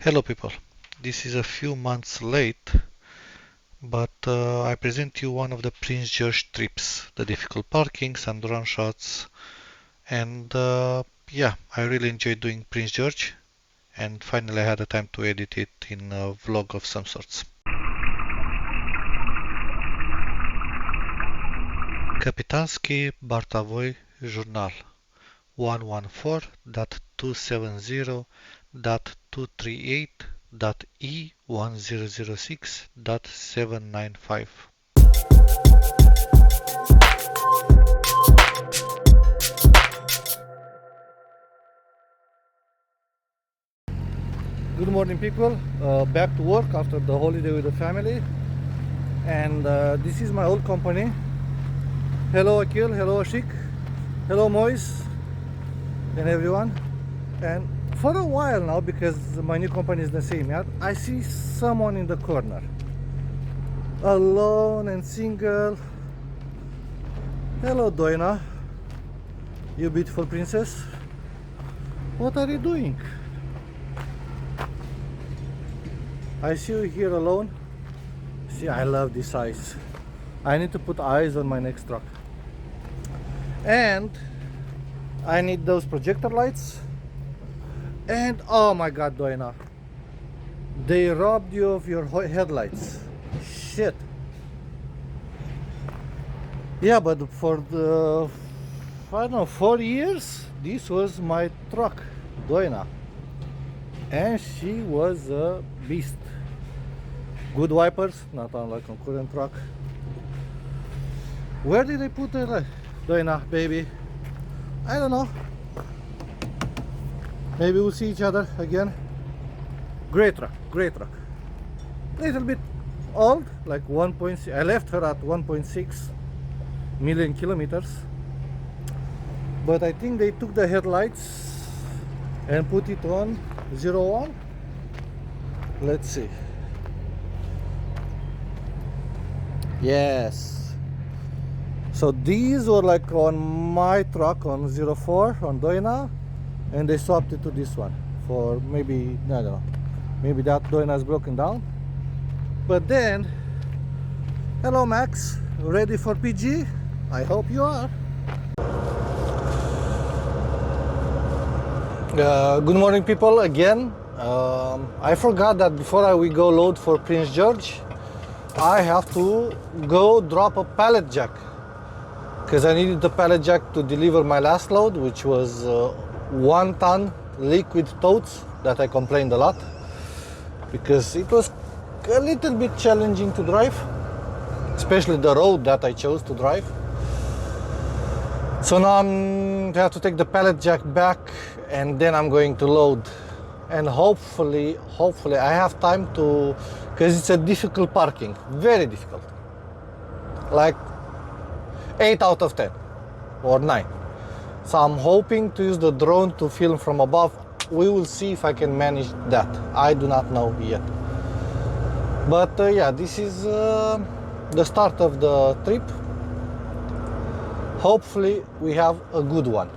Hello people, this is a few months late, but I present you one of the Prince George trips, the difficult parkings and run shots, and yeah, I really enjoyed doing Prince George, and finally I had the time to edit it in a vlog of some sorts. Kapitalski Bartavoi Journal 114.270.238.E1006.795. Good morning people, back to work after the holiday with the family, and this is my old company. Hello Akil, hello Ashik, hello Moise and everyone. And for a while now, because my new company is the same yard, I see someone in the corner, alone and single. Hello Doina, you beautiful princess, what are you doing? I see you here alone. See, I love this eyes. I need to put eyes on my next truck. And I need those projector lights. And oh my god, Doina, they robbed you of your headlights. Shit. Yeah, but for the, I don't know, 4 years, this was my truck, Doina. And she was a beast. Good wipers, not unlike a current truck. Where did they put the Doina, baby? I don't know. Maybe we'll see each other again. Great truck, great truck. Little bit old, like 1.6. I left her at 1.6 million kilometers. But I think they took the headlights and put it on 01. Let's see. Yes. So these were like on my truck on 04 on Doina, and they swapped it to this one for maybe, I don't know, maybe that Doina is broken down. But then, hello Max, ready for PG? I hope you are. Good morning people again. I forgot that before we go load for Prince George, I have to go drop a pallet jack, because I needed the pallet jack to deliver my last load, which was 1 ton liquid totes that I complained a lot because it was a little bit challenging to drive, especially the road that I chose to drive. So now I have to take the pallet jack back, and then I'm going to load, and hopefully I have time to, because it's a difficult parking, very difficult, like 8 out of 10 or 9. So I'm hoping to use the drone to film from above. We will see if I can manage that. I do not know yet. But yeah, this is the start of the trip. Hopefully we have a good one.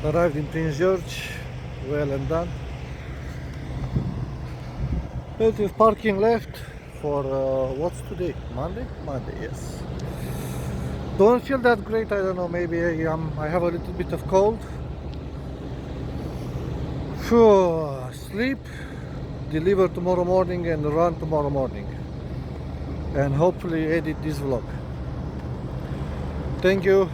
Arrived in Prince George, well and done. Plenty of parking left for what's today? Monday? Monday, yes. Don't feel that great, I don't know, maybe I have a little bit of cold. Sleep, deliver tomorrow morning and run tomorrow morning. And hopefully edit this vlog. Thank you.